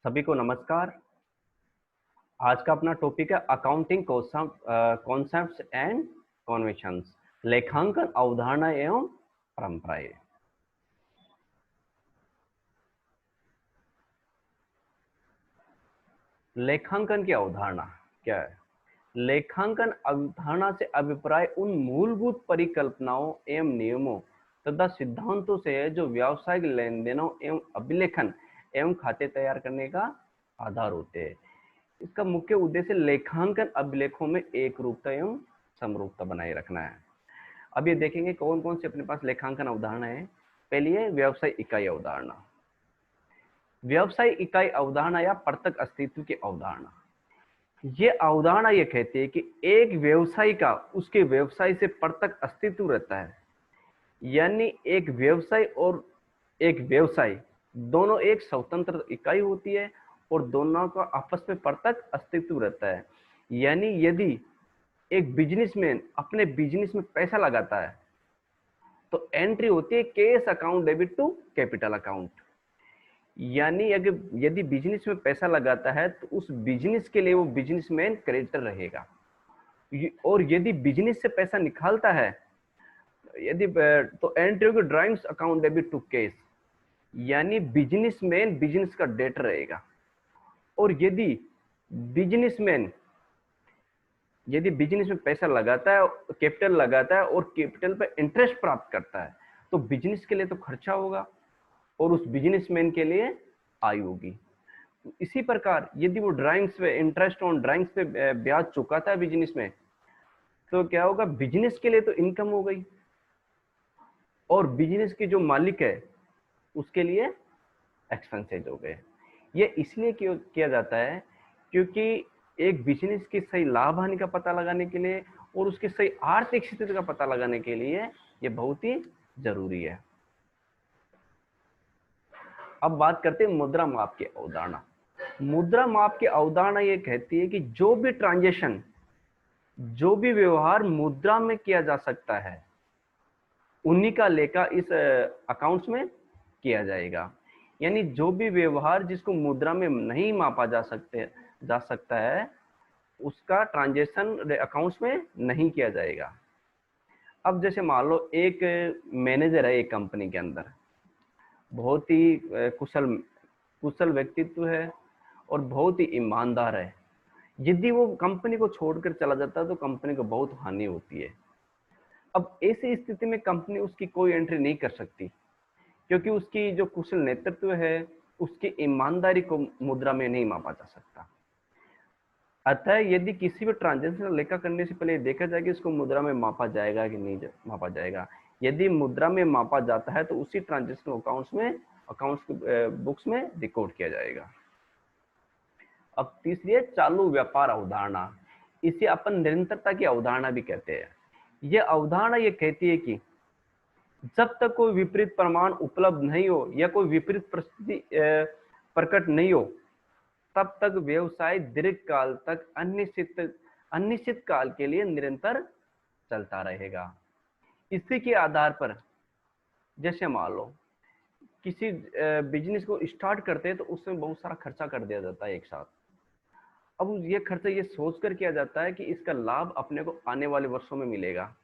सभी को नमस्कार। आज का अपना टॉपिक है अकाउंटिंग कॉन्सेप्ट्स एंड कन्वेंशंस, लेखांकन अवधारणा एवं परंपराएं। लेखांकन की अवधारणा क्या है? लेखांकन अवधारणा से अभिप्राय उन मूलभूत परिकल्पनाओं एवं नियमों तथा सिद्धांतों से है जो व्यावसायिक लेन देनों एवं अभिलेखन एवं खाते तैयार करने का आधार होते हैं। इसका मुख्य उद्देश्य लेखांकन अभिलेखों में एक रूपता एवं समरूपता बनाए रखना है। अब ये देखेंगे कौन कौन से अपने पास लेखांकन अवधारणा है। पहली है व्यवसाय इकाई अवधारणा। व्यवसाय इकाई अवधारणा या प्रत्यक्ष अस्तित्व की अवधारणा। ये अवधारणा ये कहती है कि एक व्यवसाय का उसके व्यवसाय से प्रत्यक्ष अस्तित्व रहता है, यानी एक व्यवसाय और एक व्यवसाय दोनों एक स्वतंत्र इकाई होती है और दोनों का आपस में प्रत्यक्ष अस्तित्व रहता है। यानी यदि एक बिजनेसमैन अपने बिजनेस में पैसा लगाता है तो एंट्री होती है cash account debit to capital account. यानी अगर यदि बिजनेस में पैसा लगाता है तो उस बिजनेस के लिए वो बिजनेसमैन क्रेडिटर रहेगा, और यदि बिजनेस से पैसा निकालता है यदि तो एंट्री होगी drawings account debit to cash, यानी बिजनेसमैन बिजनेस का डेटर रहेगा। और यदि बिजनेसमैन बिजनेस में पैसा लगाता है, कैपिटल लगाता है और कैपिटल पर इंटरेस्ट प्राप्त करता है तो बिजनेस के लिए तो खर्चा होगा और उस बिजनेसमैन के लिए आय होगी। इसी प्रकार यदि वो ड्राइंग्स पे इंटरेस्ट ऑन ड्राइंग्स पे ब्याज चुकाता है बिजनेस में तो क्या होगा, बिजनेस के लिए तो इनकम हो गई और बिजनेस के जो मालिक है उसके लिए एक्सपेंसेज हो गए। ये इसलिए किया जाता है क्योंकि एक बिजनेस की सही लाभ हानि का पता लगाने के लिए और उसकी सही आर्थिक स्थिति का पता लगाने के लिए ये बहुत ही जरूरी है। अब बात करते हैं मुद्रा माप की अवधारणा। मुद्रा माप की अवधारणा ये कहती है कि जो भी ट्रांजैक्शन, जो भी व्यवहार मुद्रा में किया जा सकता है उन्हीं का लेखा इस अकाउंट्स में किया जाएगा। यानी जो भी व्यवहार जिसको मुद्रा में नहीं मापा जा सकता है उसका ट्रांजैक्शन अकाउंट्स में नहीं किया जाएगा। अब जैसे मान लो एक मैनेजर है एक कंपनी के अंदर, बहुत ही कुशल व्यक्तित्व है और बहुत ही ईमानदार है। यदि वो कंपनी को छोड़कर चला जाता है तो कंपनी को बहुत हानि होती है। अब ऐसी स्थिति में कंपनी उसकी कोई एंट्री नहीं कर सकती क्योंकि उसकी जो कुशल नेतृत्व है उसकी ईमानदारी को मुद्रा में नहीं मापा जा सकता। अतः यदि किसी भी ट्रांजैक्शन लेखा करने से पहले देखा जाए कि इसको मुद्रा में मापा जाएगा कि नहीं मापा जाएगा। यदि मुद्रा में मापा जाता है तो उसी ट्रांजैक्शन अकाउंट्स बुक्स में रिकॉर्ड किया जाएगा। अब तीसरी है चालू व्यापार अवधारणा। इसे अपन निरंतरता की अवधारणा भी कहते हैं। यह अवधारणा ये कहती है कि जब तक कोई विपरीत प्रमाण उपलब्ध नहीं हो या कोई विपरीत परिस्थिति प्रकट नहीं हो तब तक व्यवसाय दीर्घकाल तक अनिश्चित काल के लिए निरंतर चलता रहेगा। इसी के आधार पर जैसे मान लो किसी बिजनेस को स्टार्ट करते हैं तो उसमें बहुत सारा खर्चा कर दिया जाता है एक साथ। अब ये खर्चा ये सोचकर किया जाता है कि इसका लाभ अपने को आने वाले वर्षों में मिलेगा,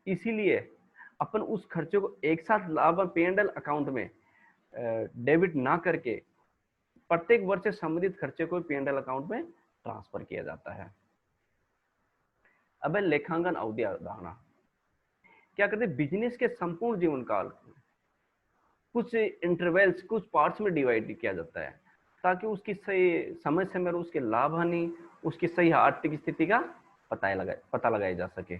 इसीलिए अपन उस खर्चे को एक साथ लाभ P&L अकाउंट में डेबिट ना करके प्रत्येक वर्ष से संबंधित खर्चे को P&L अकाउंट में ट्रांसफर किया जाता है। अब लेखांकन अवधि अवधारणा क्या करते हैं, बिजनेस के संपूर्ण जीवन काल कुछ इंटरवल्स, कुछ पार्ट्स में डिवाइड किया जाता है ताकि उसकी सही समय समय उसके लाभ हानि, उसकी सही आर्थिक स्थिति का पता लगाया जा सके।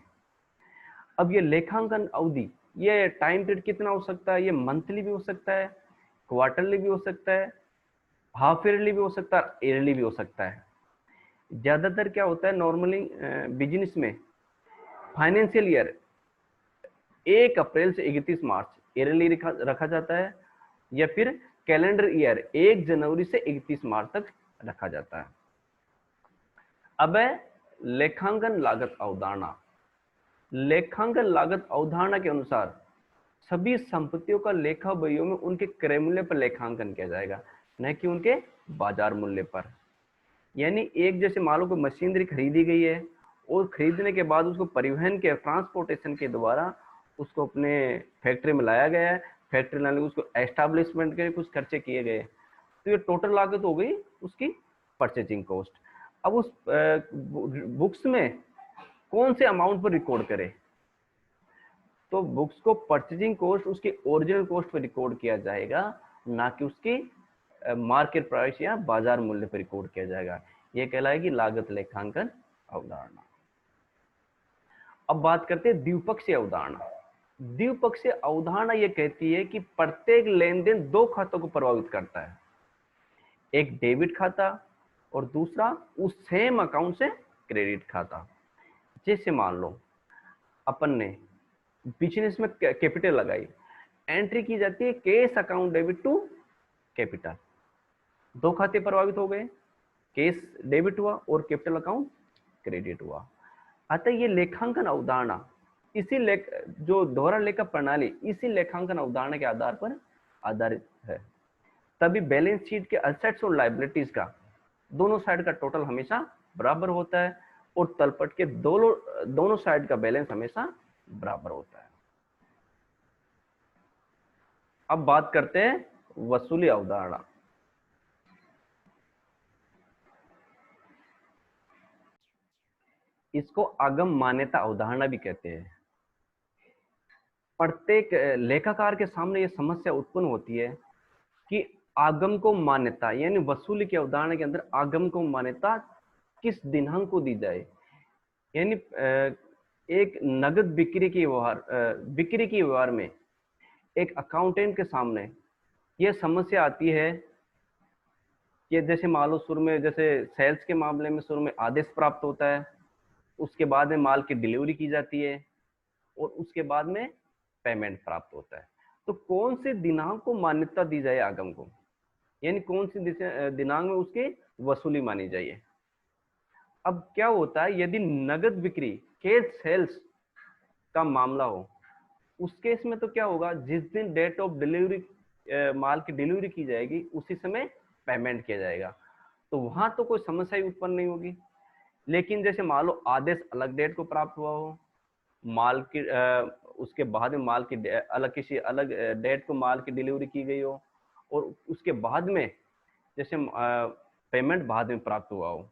अब ये लेखांकन अवधि, ये टाइम पीरियड कितना हो सकता है, ये मंथली भी हो सकता है, क्वार्टरली भी हो सकता है, हाफ ईयरली भी हो सकता है, ईयरली भी हो सकता है। ज्यादातर क्या होता है नॉर्मली बिजनेस में फाइनेंशियल ईयर 1 अप्रैल से 31 मार्च ईयरली रखा जाता है या फिर कैलेंडर ईयर 1 जनवरी से 31 मार्च तक रखा जाता है। अब लेखांकन लागत अवधारणा। लेखांकन लागत अवधारणा के अनुसार सभी संपत्तियों का लेखा बहियों में उनके क्रय मूल्य पर लेखांकन किया जाएगा। न कि उनके बाजार मूल्य पर। यानी एक जैसे मान लो कोई मशीनरी खरीदी गई है और खरीदने के बाद उसको परिवहन के ट्रांसपोर्टेशन के द्वारा उसको अपने फैक्ट्री में लाया गया है, फैक्ट्री लाने के उसको एस्टैब्लिशमेंट के कुछ खर्चे किए गए, तो ये टोटल लागत हो गई उसकी परचेजिंग कॉस्ट। अब उस बुक्स में कौन से अमाउंट पर रिकॉर्ड करें, तो बुक्स को परचेजिंग कॉस्ट उसकी ओरिजिनल कॉस्ट पर रिकॉर्ड किया जाएगा, ना कि उसकी मार्केट प्राइस या बाजार मूल्य पर रिकॉर्ड किया जाएगा। यह कहलाएगी लागत लेखांकन अवधारणा। अब बात करते हैं द्विपक्षीय अवधारणा। द्विपक्षीय अवधारणा यह कहती है कि प्रत्येक लेन देन दो खातों को प्रभावित करता है, एक डेबिट खाता और दूसरा उस सेम अकाउंट से क्रेडिट खाता। जैसे मान लो अपन ने बिजनेस में कैपिटल लगाई, एंट्री की जाती है cash account debit to capital, दो खाते प्रभावित हो गए, कैश डेबिट हुआ और कैपिटल अकाउंट क्रेडिट हुआ। अतः ये लेखांकन अवधारणा जो दोहरा लेखा प्रणाली इसी लेखांकन अवधारणा के आधार पर आधारित है। तभी बैलेंस शीट के एसेट्स और लायबिलिटीज का दोनों साइड का टोटल हमेशा बराबर होता है और तलपट के दोनों साइड का बैलेंस हमेशा बराबर होता है। अब बात करते हैं वसूली अवधारणा। इसको आगम मान्यता अवधारणा भी कहते हैं। प्रत्येक लेखाकार के सामने यह समस्या उत्पन्न होती है कि आगम को मान्यता, यानी वसूली की अवधारणा के अंदर आगम को मान्यता किस दिनांक को दी जाए। यानी एक नगद बिक्री की व्यवहार में एक अकाउंटेंट के सामने यह समस्या आती है कि जैसे मान लो शुरू में जैसे सेल्स के मामले में शुरू में आदेश प्राप्त होता है, उसके बाद में माल की डिलीवरी की जाती है और उसके बाद में पेमेंट प्राप्त होता है। तो कौन से दिनांक को मान्यता दी जाए आगम को, यानी कौन सी दिनांक में उसकी वसूली मानी जाए। अब क्या होता है, यदि नगद बिक्री कैश सेल्स का मामला हो, उस केस में तो क्या होगा, जिस दिन डेट ऑफ डिलीवरी माल की डिलीवरी की जाएगी उसी समय पेमेंट किया जाएगा, तो वहां तो कोई समस्या ही उत्पन्न नहीं होगी। लेकिन जैसे मान लो आदेश अलग डेट को प्राप्त हुआ हो, माल की उसके बाद में माल की किसी अलग डेट को माल की डिलीवरी की गई हो और उसके बाद में जैसे पेमेंट बाद में प्राप्त हुआ हो,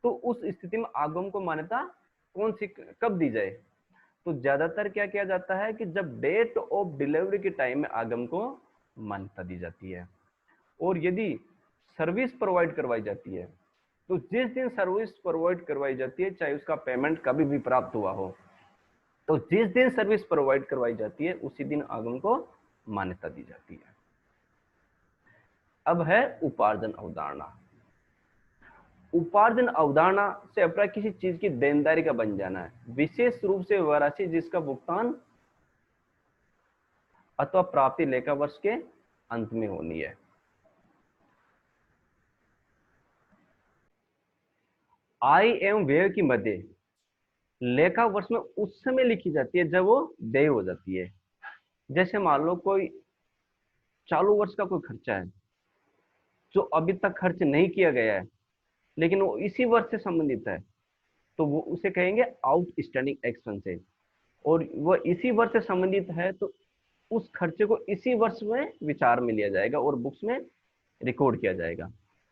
तो उस स्थिति में आगम को मान्यता कौन सी कब दी जाए। तो ज्यादातर क्या किया जाता है कि जब डेट ऑफ डिलीवरी के टाइम में आगम को मान्यता दी जाती है। और यदि सर्विस प्रोवाइड करवाई जाती है, तो जिस दिन सर्विस प्रोवाइड करवाई जाती है, चाहे उसका पेमेंट कभी भी प्राप्त हुआ हो, तो जिस दिन सर्विस प्रोवाइड करवाई जाती है उसी दिन आगम को मान्यता दी जाती है। अब है उपार्जन अवधारणा। उपार्जन अवधारणा से अभिप्राय किसी चीज की देनदारी का बन जाना है, विशेष रूप से वह राशि जिसका भुगतान अथवा प्राप्ति लेखा वर्ष के अंत में होनी है। आय एवं व्यय की मध्य लेखा वर्ष में उस समय लिखी जाती है जब वो देय हो जाती है। जैसे मान लो कोई चालू वर्ष का कोई खर्चा है जो अभी तक खर्च नहीं किया गया है, लेकिन वो इसी वर्ष से संबंधित है, तो वो उसे कहेंगे आउटस्टैंडिंग एक्सपेंसेस। और वह इसी वर्ष से संबंधित है तो उस खर्चे को इसी वर्ष में विचार में लिया जाएगा और बुक्स में रिकॉर्ड किया जाएगा।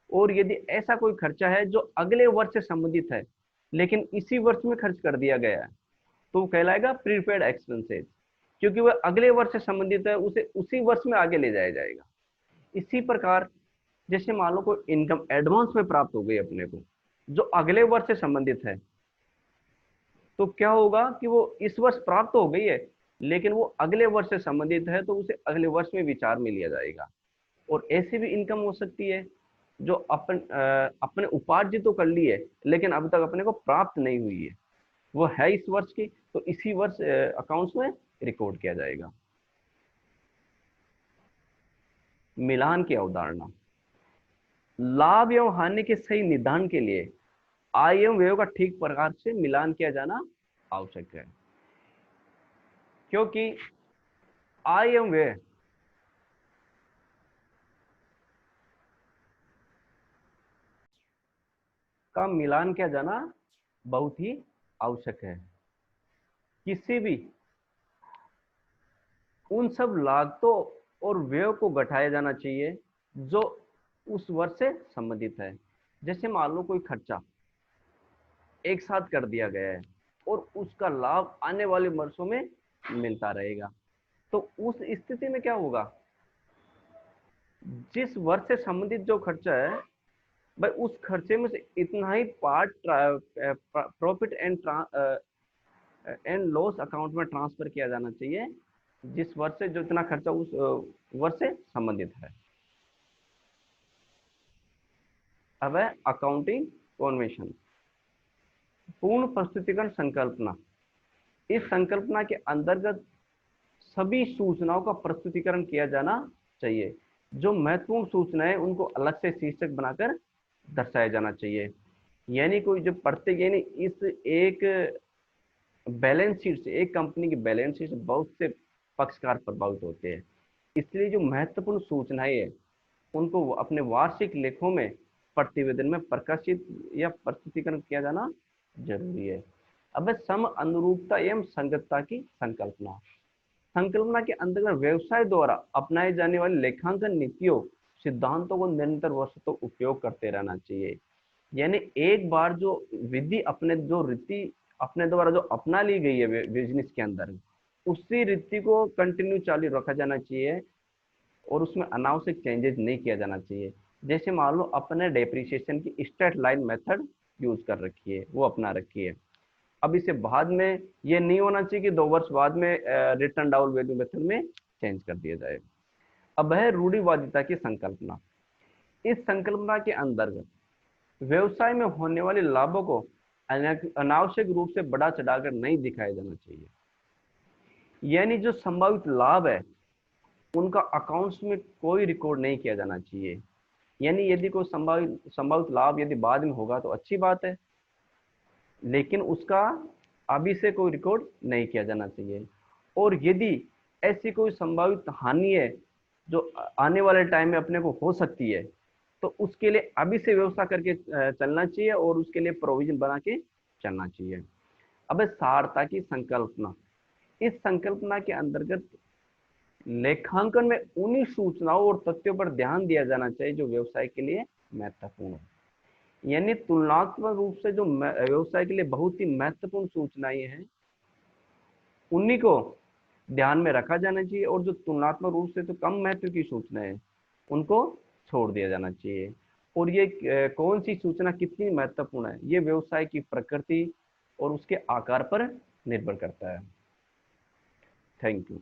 और यदि ऐसा कोई खर्चा है जो अगले वर्ष से संबंधित है लेकिन इसी वर्ष में खर्च कर दिया गया है, तो वो कहलाएगा प्रीपेड एक्सपेंसेस, क्योंकि वह अगले वर्ष से संबंधित है, उसे उसी वर्ष में आगे ले जाया जाएगा। इसी प्रकार जैसे मान लो कोई इनकम एडवांस में प्राप्त हो गई अपने को जो अगले वर्ष से संबंधित है, तो क्या होगा कि वो इस वर्ष प्राप्त हो गई है लेकिन वो अगले वर्ष से संबंधित है, तो उसे अगले वर्ष में विचार में लिया जाएगा। और ऐसी भी इनकम हो सकती है जो अपने उपार्जित तो कर ली है लेकिन अभी तक अपने को प्राप्त नहीं हुई है, वो है इस वर्ष की, तो इसी वर्ष अकाउंट्स में रिकॉर्ड किया जाएगा। मिलान की अवधारणा। लाभ एवं हानि के सही निदान के लिए आय एवं व्यय का ठीक प्रकार से मिलान किया जाना आवश्यक है, क्योंकि आय एवं व्यय का मिलान किया जाना बहुत ही आवश्यक है। किसी भी उन सब लागतों और व्यय को घटाया जाना चाहिए जो उस वर्ष से संबंधित है। जैसे मान लो कोई खर्चा एक साथ कर दिया गया है और उसका लाभ आने वाले वर्षों में मिलता रहेगा, तो उस स्थिति में क्या होगा, जिस वर्ष से संबंधित जो खर्चा है भाई उस खर्चे में से इतना ही part profit and loss account में ट्रांसफर किया जाना चाहिए जिस वर्ष से जो इतना खर्चा उस वर्ष से संबंधित है। अब है अकाउंटिंग कन्वेंशन, पूर्ण प्रस्तुतिकरण संकल्पना। इस संकल्पना के अंतर्गत सभी सूचनाओं का प्रस्तुतिकरण किया जाना चाहिए। जो महत्वपूर्ण सूचनाएं उनको अलग से शीर्षक बनाकर दर्शाया जाना चाहिए। यानी कोई जो प्रत्येक यानी इस एक बैलेंस शीट से, एक कंपनी की बैलेंस शीट से बहुत से पक्षकार प्रभावित होते हैं, इसलिए जो महत्वपूर्ण सूचनाएं है उनको अपने वार्षिक लेखों में प्रतिवेदन में प्रकाशित या प्रस्तुतिकरण किया जाना जरूरी है। अब सम अनुरूपता एवं संगतता की संकल्पना। संकल्पना के अंतर्गत व्यवसाय द्वारा अपनाए जाने वाली लेखांकन नीतियों सिद्धांतों को निरंतर वर्षों तक उपयोग करते रहना चाहिए। यानी एक बार जो विधि अपने जो रीति अपने द्वारा जो अपना ली गई है बिजनेस के अंदर, उसी रीति को कंटिन्यू चालू रखा जाना चाहिए और उसमें अनावश्यक चेंजेस नहीं किया जाना चाहिए। जैसे मान लो अपने डेप्रिसिएशन की स्ट्रेट लाइन मेथड यूज कर रखी है, वो अपना रखी है, अब इसे बाद में ये नहीं होना चाहिए कि 2 वर्ष बाद में रिटर्न डाउन वैल्यू मेथड में चेंज कर दिया जाए। अब है रूढ़िवादिता की संकल्पना। इस संकल्पना के अंतर्गत व्यवसाय में होने वाले लाभों को अनावश्यक रूप से बढ़ा चढ़ाकर नहीं दिखाया जाना चाहिए। यानी जो संभावित लाभ है उनका अकाउंट्स में कोई रिकॉर्ड नहीं किया जाना चाहिए। यानी यदि कोई संभावित लाभ यदि बाद में होगा तो अच्छी बात है, लेकिन उसका अभी से कोई रिकॉर्ड नहीं किया जाना चाहिए। और यदि ऐसी कोई संभावित हानि है जो आने वाले टाइम में अपने को हो सकती है, तो उसके लिए अभी से व्यवस्था करके चलना चाहिए और उसके लिए प्रोविजन बना के चलना चाहिए। अब सारता की संकल्पना। इस संकल्पना के अंतर्गत लेखांकन में उन्हीं सूचनाओं और तथ्यों पर ध्यान दिया जाना चाहिए जो व्यवसाय के लिए महत्वपूर्ण है। यानी तुलनात्मक रूप से जो व्यवसाय के लिए बहुत ही महत्वपूर्ण सूचनाएं हैं उन्हीं को ध्यान में रखा जाना चाहिए और जो तुलनात्मक रूप से तो कम महत्व की सूचनाएं हैं उनको छोड़ दिया जाना चाहिए। और ये कौन सी सूचना कितनी महत्वपूर्ण है ये व्यवसाय की प्रकृति और उसके आकार पर निर्भर करता है। Thank you.